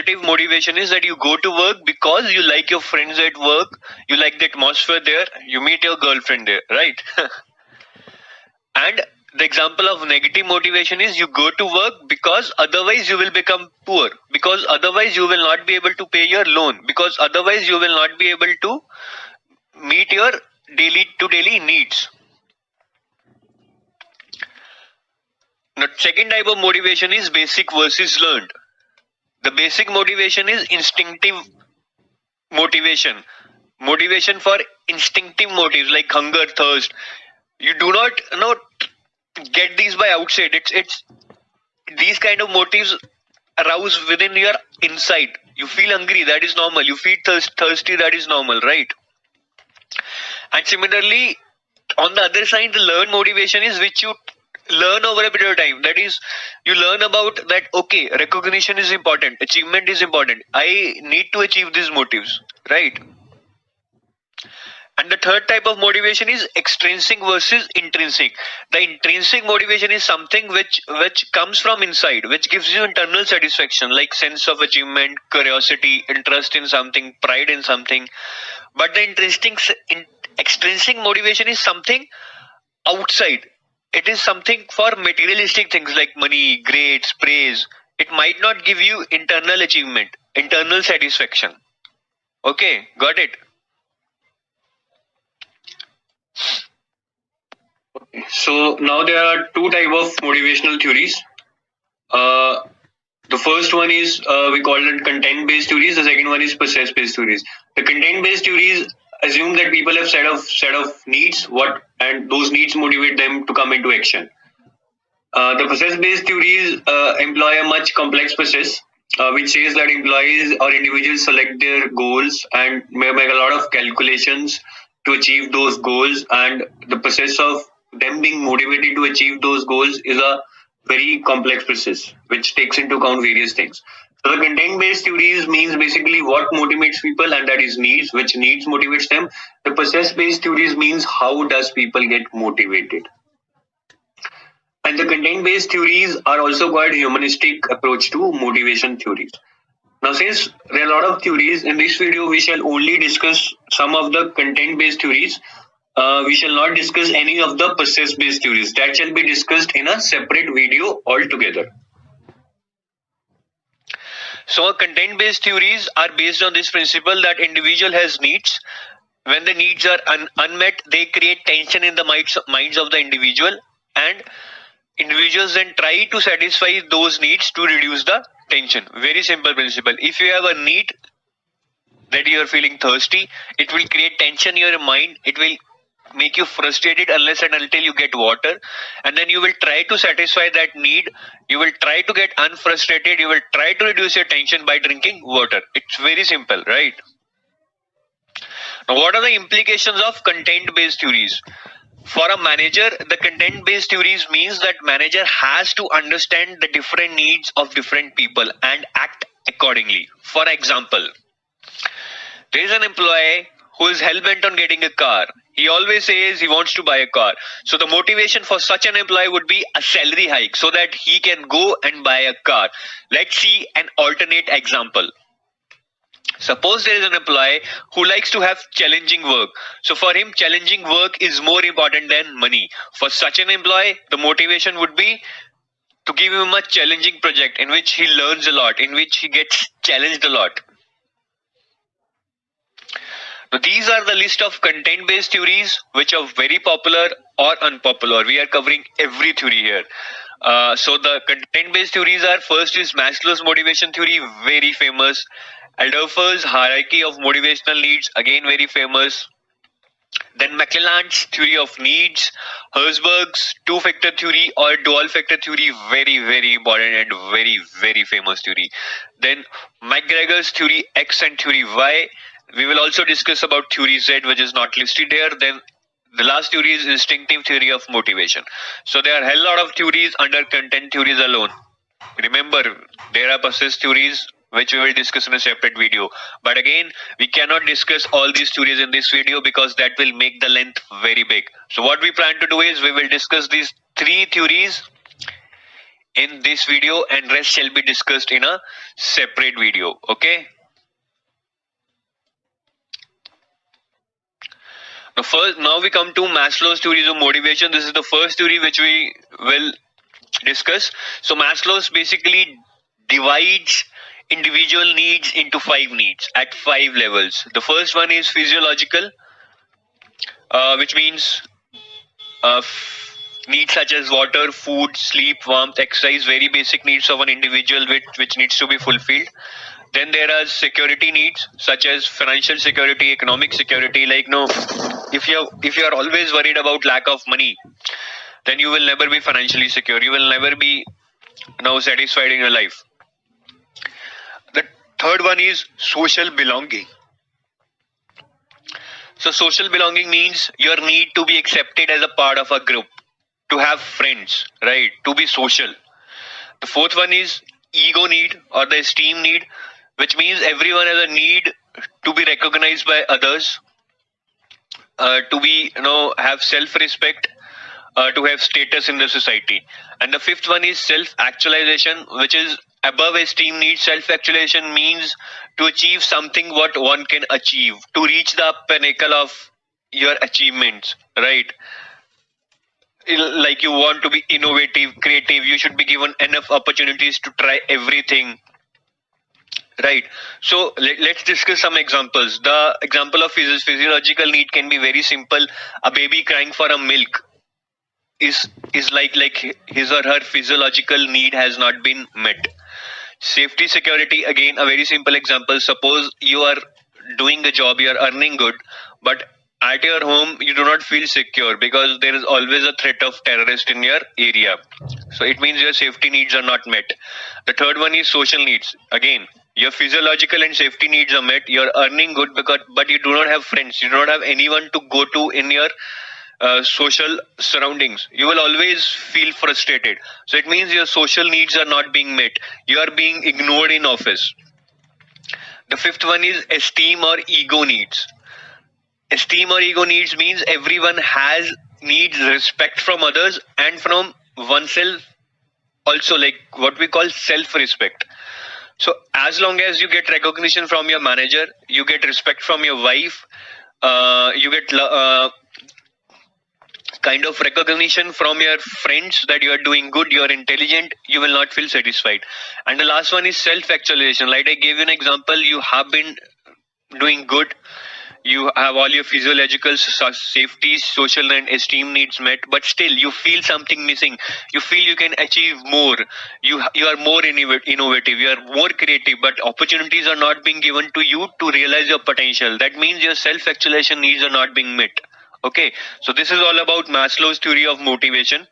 Positive motivation is that you go to work because you like your friends at work, you like the atmosphere there, you meet your girlfriend there, right? And the example of negative motivation is you go to work because otherwise you will become poor, because otherwise you will not be able to pay your loan, because otherwise you will not be able to meet your daily needs. Now, second type of motivation is basic versus learned. The basic motivation is instinctive motivation. Motivation for instinctive motives like hunger, thirst. You do not get these by outside. It's these kind of motives arouse within your inside. You feel hungry, that is normal. You feel thirsty, that is normal, right? And similarly, on the other side, the learned motivation is which you learn over a period of time. That is, you learn about that, okay, recognition is important, achievement is important, I need to achieve these motives, right? And the third type of motivation is extrinsic versus intrinsic. The intrinsic motivation is something which comes from inside, which gives you internal satisfaction, like sense of achievement, curiosity, interest in something, pride in something. But the extrinsic motivation is something outside. It is something for materialistic things like money, grades, praise. It might not give you internal achievement, internal satisfaction. Okay, got it? So now there are two types of motivational theories. The first one is we call it content-based theories. The second one is process-based theories. The content-based theories assume that people have set of needs, and those needs motivate them to come into action. The process-based theories employ a much complex process, which says that employees or individuals select their goals and may make a lot of calculations to achieve those goals, and the process of them being motivated to achieve those goals is a very complex process which takes into account various things. So the content-based theories means basically what motivates people, and that is needs, which needs motivates them. The process-based theories means how does people get motivated. And the content-based theories are also called humanistic approach to motivation theories. Now, since there are a lot of theories, in this video we shall only discuss some of the content-based theories. We shall not discuss any of the process-based theories. That shall be discussed in a separate video altogether. So, content-based theories are based on this principle that individual has needs. When the needs are unmet, they create tension in the minds of the individual, and individuals then try to satisfy those needs to reduce the tension. Very simple principle. If you have a need that you are feeling thirsty, it will create tension in your mind. It will make you frustrated unless and until you get water, and then you will try to satisfy that need. You will try to get unfrustrated. You will try to reduce your tension by drinking water. It's very simple, right? Now, what are the implications of content-based theories? For a manager, the content-based theories means that manager has to understand the different needs of different people and act accordingly. For example, there is an employee who is hell-bent on getting a car. He always says he wants to buy a car. So the motivation for such an employee would be a salary hike so that he can go and buy a car. Let's see an alternate example. Suppose there is an employee who likes to have challenging work. So for him, challenging work is more important than money. For such an employee, the motivation would be to give him a challenging project in which he learns a lot, in which he gets challenged a lot. Now, these are the list of content-based theories which are very popular or unpopular. We are covering every theory here. So the content-based theories are, first is Maslow's motivation theory, very famous. Adolphus' hierarchy of motivational needs, again very famous. Then Maclelland's theory of needs, Herzberg's two-factor theory or dual-factor theory, very, very important and very, very famous theory. Then McGregor's theory X and theory Y. We will also discuss about theory Z, which is not listed here. Then the last theory is instinctive theory of motivation. So there are a hell lot of theories under content theories alone. Remember, there are process theories which we will discuss in a separate video. But again, we cannot discuss all these theories in this video because that will make the length very big. So what we plan to do is we will discuss these three theories in this video, and rest shall be discussed in a separate video. Okay. Now we come to Maslow's theories of motivation. This is the first theory which we will discuss. So Maslow's basically divides individual needs into 5 needs at 5 levels. The first one is physiological, which means needs such as water, food, sleep, warmth, exercise, very basic needs of an individual which needs to be fulfilled. Then there are security needs such as financial security, economic security. Like, no, if you're always worried about lack of money, then you will never be financially secure. You will never be satisfied in your life. The third one is social belonging. So social belonging means your need to be accepted as a part of a group, to have friends, right? To be social. The fourth one is ego need or the esteem need, which means everyone has a need to be recognized by others, to be, have self-respect, to have status in the society. And the fifth one is self-actualization, which is above esteem needs. Self-actualization means to achieve something what one can achieve, to reach the pinnacle of your achievements, right? Like you want to be innovative, creative, you should be given enough opportunities to try everything, right? So let's discuss some examples. The example of physiological need can be very simple. A baby crying for a milk is like his or her physiological need has not been met. Safety, security, again a very simple example. Suppose you are doing a job, you are earning good, but at your home you do not feel secure because there is always a threat of terrorist in your area. So it means your safety needs are not met. The third one is social needs. Again, your physiological and safety needs are met. You are earning good but you do not have friends, you do not have anyone to go to in your social surroundings. You will always feel frustrated. So it means your social needs are not being met. You are being ignored in office. The fifth one is esteem or ego needs. Esteem or ego needs means everyone needs respect from others and from oneself also, like what we call self-respect. So as long as you get recognition from your manager, you get respect from your wife, you get kind of recognition from your friends that you are doing good, you are intelligent, you will not feel satisfied. And the last one is self-actualization. Like I gave you an example, you have been doing good, you have all your physiological, safety, social and esteem needs met, but still you feel something missing. You feel you can achieve more. You are more innovative, you are more creative, but opportunities are not being given to you to realize your potential. That means your self-actualization needs are not being met. Okay, so this is all about Maslow's theory of motivation.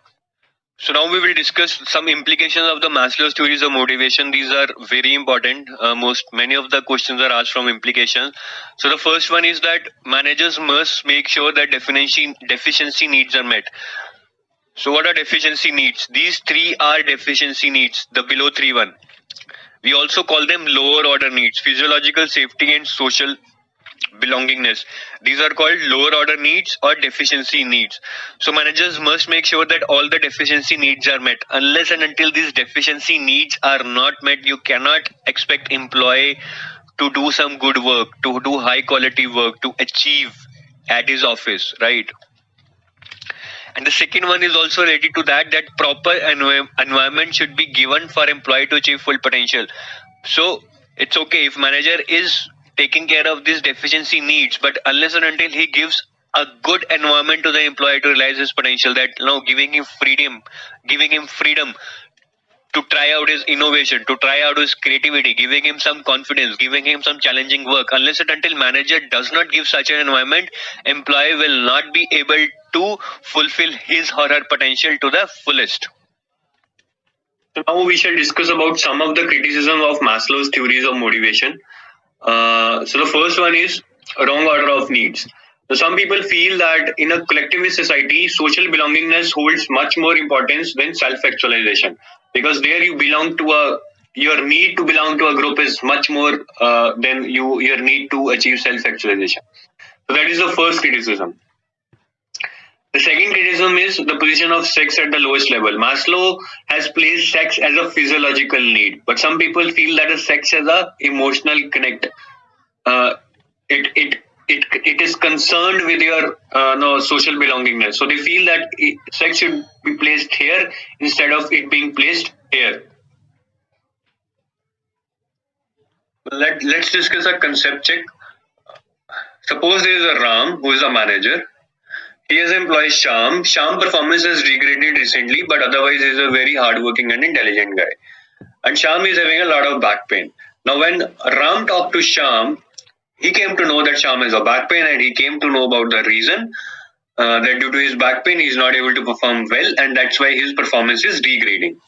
So now we will discuss some implications of the Maslow's theories of motivation. These are very important. Many of the questions are asked from implications. So the first one is that managers must make sure that deficiency needs are met. So what are deficiency needs? These three are deficiency needs, the below three one. We also call them lower order needs: physiological, safety and social belongingness. These are called lower order needs or deficiency needs. So managers must make sure that all the deficiency needs are met. Unless and until these deficiency needs are not met, you cannot expect employee to do some good work, to do high quality work, to achieve at his office, right? And the second one is also related to that proper environment should be given for employee to achieve full potential. So it's okay if manager is taking care of these deficiency needs, but unless and until he gives a good environment to the employee to realize his potential, that giving him freedom to try out his innovation, to try out his creativity, giving him some confidence, giving him some challenging work. Unless and until manager does not give such an environment, employee will not be able to fulfill his or her potential to the fullest. So now we shall discuss about some of the criticism of Maslow's theories of motivation. So the first one is wrong order of needs. So some people feel that in a collectivist society, social belongingness holds much more importance than self-actualization, because there you belong to your need to belong to a group is much more than your need to achieve self-actualization. So that is the first criticism. The second criticism is the position of sex at the lowest level. Maslow has placed sex as a physiological need, but some people feel that a sex as a emotional connect. Uh, it is concerned with your social belongingness. So they feel that sex should be placed here instead of it being placed here. Let's discuss a concept check. Suppose there is a Ram who is a manager. He has employed Sham. Sham performance has degraded recently, but otherwise he is a very hardworking and intelligent guy. And Sham is having a lot of back pain. Now when Ram talked to Sham, he came to know that Sham has a back pain, and he came to know about the reason that due to his back pain he is not able to perform well, and that's why his performance is degrading.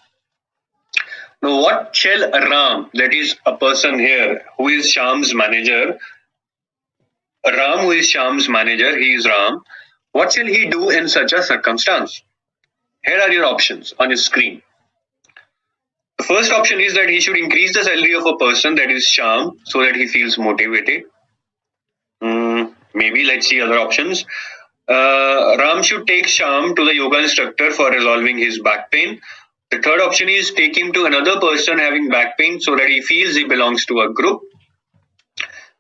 Now what shall Ram, that is a person here who is Sham's manager, Ram who is Sham's manager, he is Ram, what shall he do in such a circumstance? Here are your options on your screen. The first option is that he should increase the salary of a person, that is Sham, so that he feels motivated. Maybe let's see other options. Ram should take Sham to the yoga instructor for resolving his back pain. The third option is take him to another person having back pain so that he feels he belongs to a group.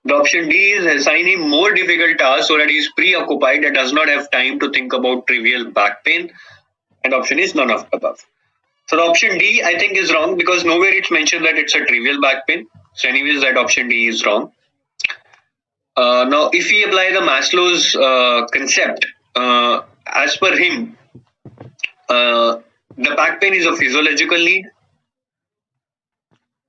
The option D is assign him more difficult tasks so that he is preoccupied and does not have time to think about trivial back pain. And option is none of the above. So the option D I think is wrong because nowhere it's mentioned that it's a trivial back pain. So anyways, that option D is wrong. Now if we apply the Maslow's concept, as per him, the back pain is a physiological need,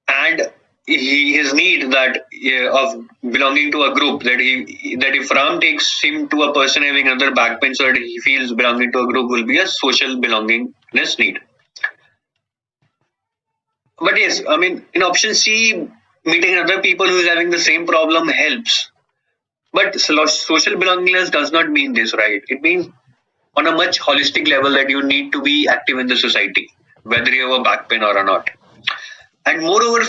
and his need that of belonging to a group, that if Ram takes him to a person having another back pain so that he feels belonging to a group, will be a social belongingness need. But yes, I mean in option C, meeting other people who is having the same problem helps. But social belongingness does not mean this, right? It means on a much holistic level that you need to be active in the society, whether you have a back pain or not. And moreover,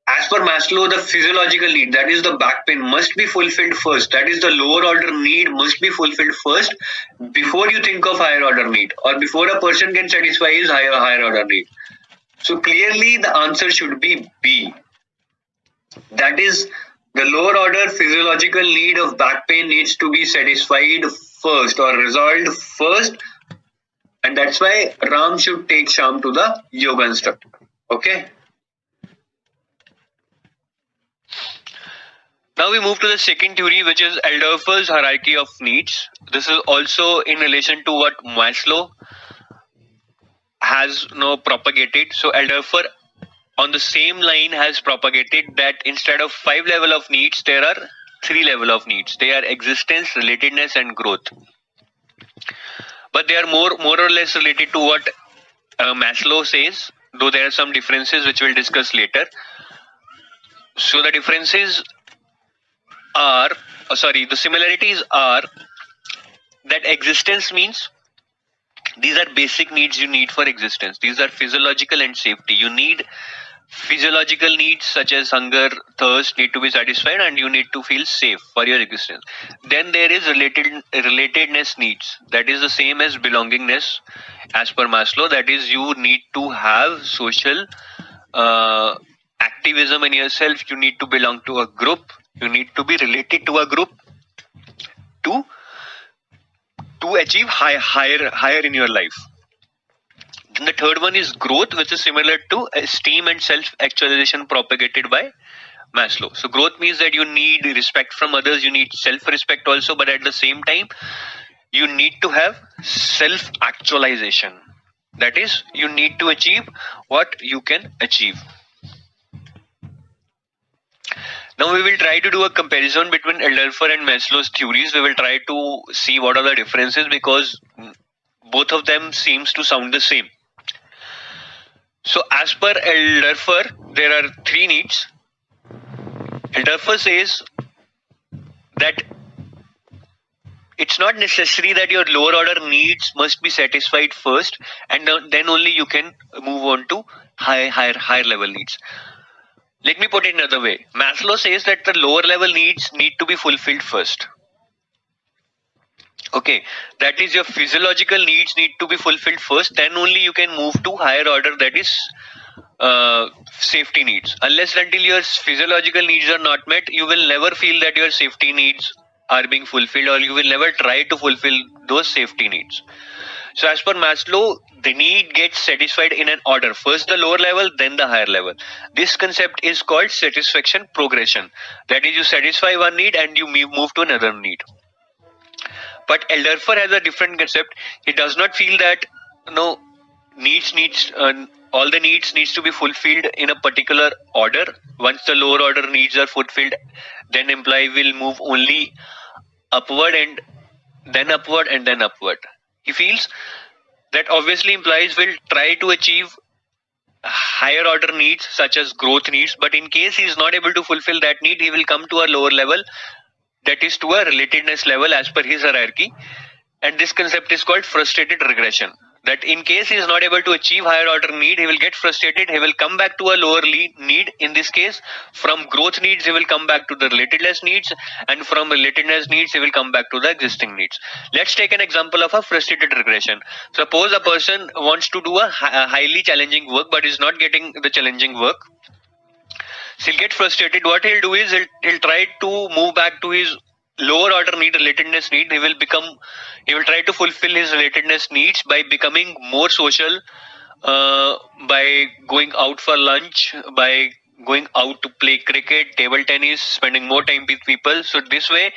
as per Maslow, the physiological need, that is the back pain, must be fulfilled first. That is the lower order need must be fulfilled first before you think of higher order need, or before a person can satisfy his higher order need. So clearly the answer should be B. That is, the lower order physiological need of back pain needs to be satisfied first or resolved first, and that's why Ram should take Sham to the yoga instructor. Okay. Now we move to the second theory, which is Adlerfer's hierarchy of needs. This is also in relation to what Maslow has propagated. So Adlerfer on the same line has propagated that instead of 5 level of needs, there are 3 level of needs. They are existence, relatedness, and growth. But they are more or less related to what Maslow says, though there are some differences which we'll discuss later. So the differences are, the similarities are that existence means these are basic needs you need for existence. These are physiological and safety. You need physiolocal needs such as hunger, thirst need to be satisfied, and you need to feel safe for your existence. Then there is relatedness needs. That is the same as belongingness as per Maslow. That is, you need to have social activism in yourself. You need to belong to a group. You need to be related to a group to achieve higher in your life. Then the third one is growth, which is similar to esteem and self-actualization propagated by Maslow. So growth means that you need respect from others, you need self-respect also, but at the same time, you need to have self-actualization. That is, you need to achieve what you can achieve. Now we will try to do a comparison between Adlerfer and Maslow's theories. We will try to see what are the differences because both of them seems to sound the same. So as per Adlerfer, there are 3 needs. Adlerfer says that it's not necessary that your lower order needs must be satisfied first, and then only you can move on to higher level needs. Let me put it another way. Maslow says that the lower level needs need to be fulfilled first. Okay, that is your physiological needs need to be fulfilled first, then only you can move to higher order, that is safety needs. Unless until your physiological needs are not met, you will never feel that your safety needs are being fulfilled, or you will never try to fulfill those safety needs. So as per Maslow, the need gets satisfied in an order. First the lower level, then the higher level. This concept is called satisfaction progression. That is, you satisfy one need and you move to another need. But Eldorfer has a different concept. He does not feel that no all the needs needs to be fulfilled in a particular order. Once the lower order needs are fulfilled, then employee will move only upward and then upward and then upward. He feels that obviously employees will try to achieve higher order needs such as growth needs, but in case he is not able to fulfill that need, he will come to a lower level, that is to a relatedness level as per his hierarchy. And this concept is called frustrated regression. That in case he is not able to achieve higher order need, he will get frustrated, he will come back to a lower need. In this case, from growth needs, he will come back to the relatedness needs, and from relatedness needs, he will come back to the existing needs. Let's take an example of a frustrated regression. Suppose a person wants to do a highly challenging work but is not getting the challenging work. So he'll get frustrated. What he'll do is he'll try to move back to his lower order need, relatedness need. He will try to fulfill his relatedness needs by becoming more social, by going out for lunch, by going out to play cricket, table tennis, spending more time with people. So this way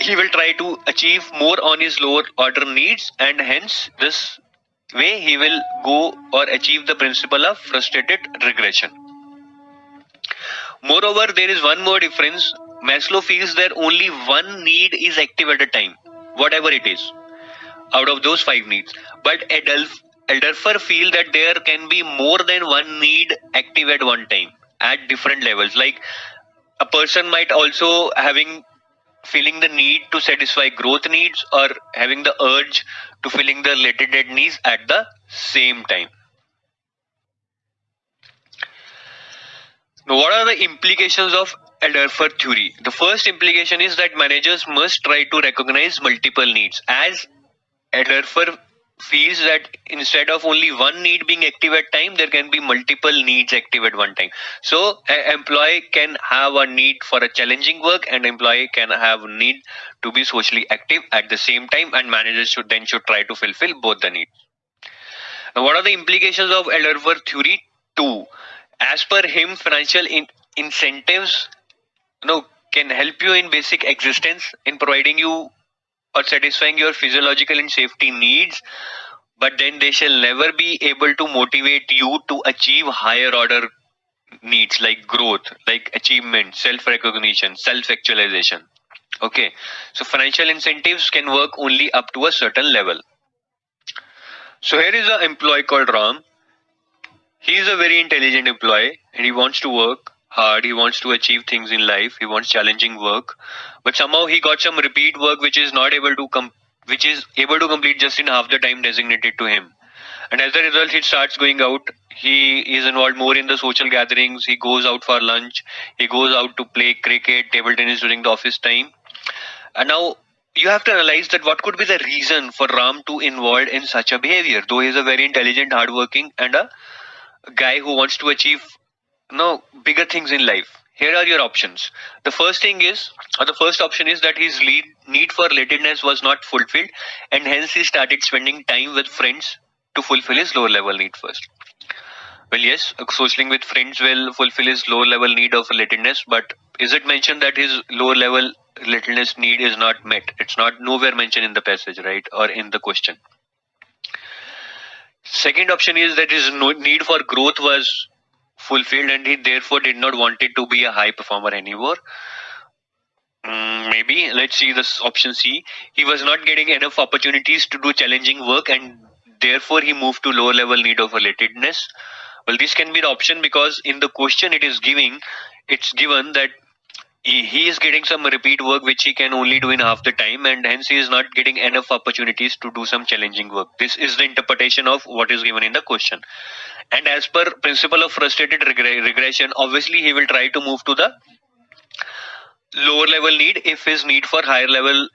he will try to achieve more on his lower order needs, and hence this way he will go or achieve the principle of frustrated regression. Moreover, there is one more difference. Maslow feels that only one need is active at a time, whatever it is, out of those 5 needs. But Eldorfer feels that there can be more than one need active at one time at different levels. Like a person might also feeling the need to satisfy growth needs, or having the urge to filling the related needs at the same time. Now, what are the implications of Eldorfer theory? The first implication is that managers must try to recognize multiple needs, as Eldorfer feels that instead of only one need being active at time, there can be multiple needs active at one time. So an employee can have a need for a challenging work, and employee can have need to be socially active at the same time, and managers should try to fulfill both the needs. Now, what are the implications of Eldorfer theory 2? As per him, financial incentives can help you in basic existence, in providing you or satisfying your physiological and safety needs, but then they shall never be able to motivate you to achieve higher order needs like growth, like achievement, self-recognition, self-actualization. Okay, so financial incentives can work only up to a certain level. So here is an employee called Ram. He is a very intelligent employee, and he wants to work hard. He wants to achieve things in life. He wants challenging work, but somehow he got some repeat work which is able to complete just in half the time designated to him. And as a result, he starts going out. He is involved more in the social gatherings. He goes out for lunch. He goes out to play cricket, table tennis during the office time. And now you have to analyze that what could be the reason for Ram to involved in such a behavior, though he is a very intelligent, hardworking, and a guy who wants to achieve bigger things in life. Here are your options. The first option is that his need for relatedness was not fulfilled, and hence he started spending time with friends to fulfill his lower level need first. Well, yes, socializing with friends will fulfill his lower level need of relatedness, but is it mentioned that his lower level relatedness need is not met? It's not nowhere mentioned in the passage, right, or in the question. Second option is that his need for growth was fulfilled, and he therefore did not want it to be a high performer anymore. Maybe let's see this option C. He was not getting enough opportunities to do challenging work, and therefore he moved to lower level need of relatedness. Well, this can be the option because in the question it's given that he is getting some repeat work which he can only do in half the time, and hence he is not getting enough opportunities to do some challenging work. This is the interpretation of what is given in the question. And as per principle of frustrated regression, obviously he will try to move to the lower level need if his need for higher level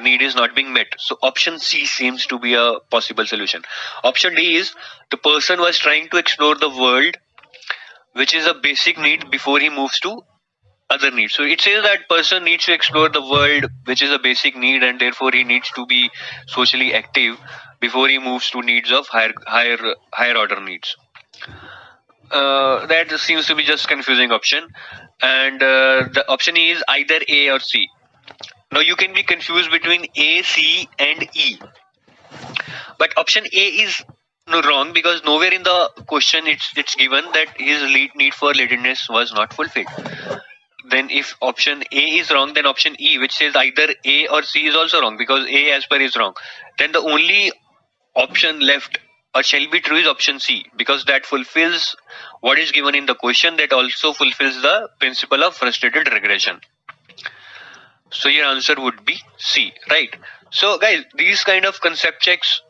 need is not being met. So option C seems to be a possible solution. Option D is the person was trying to explore the world, which is a basic need, before he moves to other needs. So it says that person needs to explore the world, which is a basic need, and therefore he needs to be socially active before he moves to needs of higher order needs. That seems to be just confusing option, and the option E is either A or C. Now you can be confused between A, C, and E, but option A is no wrong, because nowhere in the question it's given that his need for lateness was not fulfilled. Then if option A is wrong, then option E, which says either A or C, is also wrong, because A as per is wrong. Then the only option left or shall be true is option C, because that fulfills what is given in the question, that also fulfills the principle of frustrated regression. So your answer would be C, right? So guys, these kind of concept checks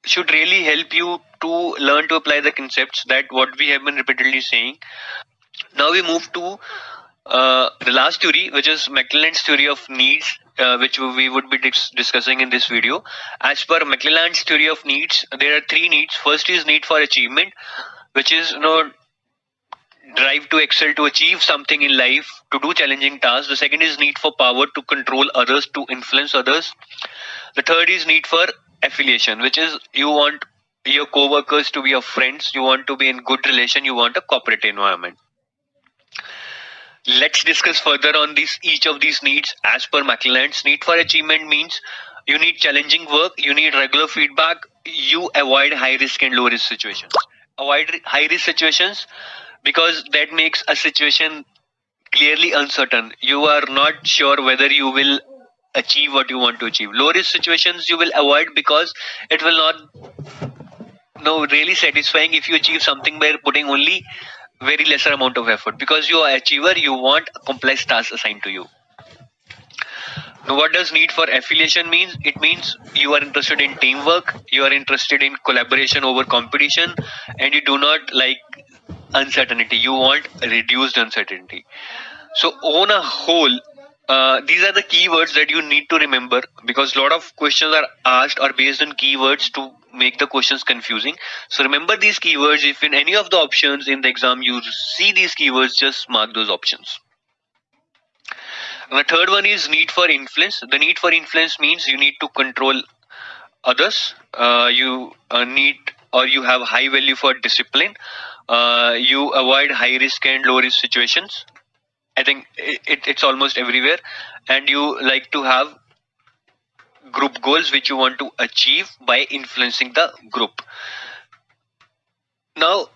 should really help you to learn to apply the concepts that what we have been repeatedly saying. Now we move to the last theory, which is McClelland's theory of needs, which we would be discussing in this video. As per McClelland's theory of needs, there are three needs. First is need for achievement, which is drive to excel, to achieve something in life, to do challenging tasks. The second is need for power, to control others, to influence others. The third is need for affiliation, which is you want your co-workers to be your friends, you want to be in good relation, you want a corporate environment. Let's discuss further on each of these needs as per McClelland's. Need for achievement means you need challenging work, you need regular feedback, you avoid high risk and low risk situations. Avoid high risk situations because that makes a situation clearly uncertain. You are not sure whether you will achieve what you want to achieve. Low risk situations you will avoid because it will not really satisfying if you achieve something by putting only very lesser amount of effort, because you are achiever, you want a complex task assigned to you. Now what does need for affiliation means? It means you are interested in teamwork, you are interested in collaboration over competition, and you do not like uncertainty, you want reduced uncertainty. So on a whole, these are the keywords that you need to remember, because a lot of questions are asked or based on keywords to make the questions confusing. So remember these keywords. If in any of the options in the exam you see these keywords, just mark those options. And the third one is need for influence. The need for influence means you need to control others. You need, or you have high value for discipline. You avoid high risk and low risk situations. I think it's almost everywhere. And you like to have group goals which you want to achieve by influencing the group. Now,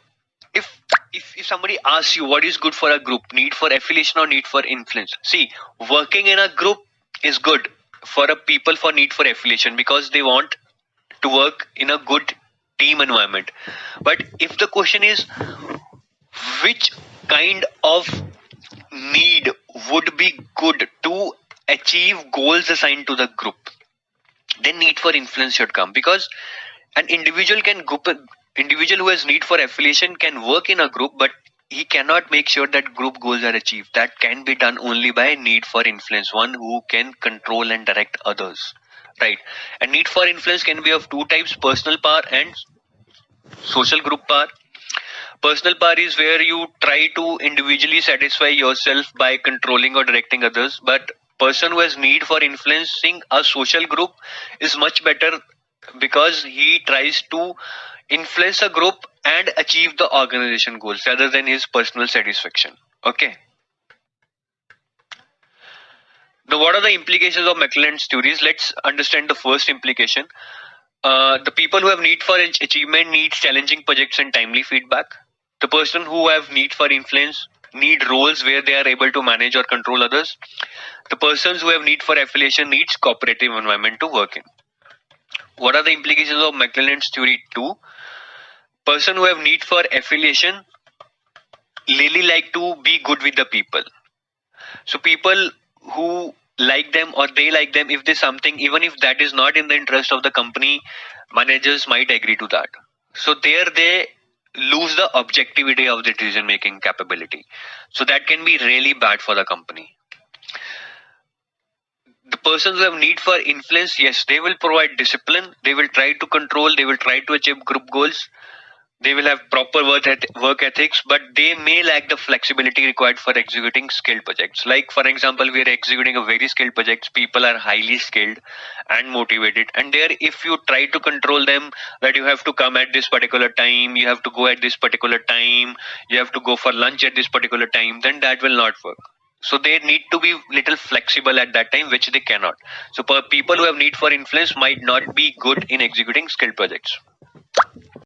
if somebody asks you what is good for a group, need for affiliation or need for influence, see, working in a group is good for a people for need for affiliation, because they want to work in a good team environment. But if the question is which kind of need would be good to achieve goals assigned to the group, then need for influence should come, because an individual who has need for affiliation can work in a group, but he cannot make sure that group goals are achieved. That can be done only by need for influence, one who can control and direct others, right? And need for influence can be of two types: personal power and social group power. Personal power is where you try to individually satisfy yourself by controlling or directing others, but person who has need for influencing a social group is much better, because he tries to influence a group and achieve the organization goals rather than his personal satisfaction. Okay. Now, what are the implications of McClelland's theories? Let's understand the first implication. The people who have need for achievement needs challenging projects and timely feedback. The person who have need for influence need roles where they are able to manage or control others. The persons who have need for affiliation needs cooperative environment to work in. What are the implications of McClelland's theory 2? Person who have need for affiliation really like to be good with the people. So people who like them or they like them, if there's something, even if that is not in the interest of the company, managers might agree to that. So there they lose the objectivity of the decision making capability. So that can be really bad for the company. persons who have need for influence, yes, they will provide discipline, they will try to control, they will try to achieve group goals, they will have proper work ethics, but they may lack the flexibility required for executing skilled projects. Like, for example, we are executing a very skilled project. People are highly skilled and motivated. And there, if you try to control them, that you have to come at this particular time, you have to go at this particular time, you have to go for lunch at this particular time, then that will not work. So they need to be little flexible at that time, which they cannot. So people who have need for influence might not be good in executing skilled projects.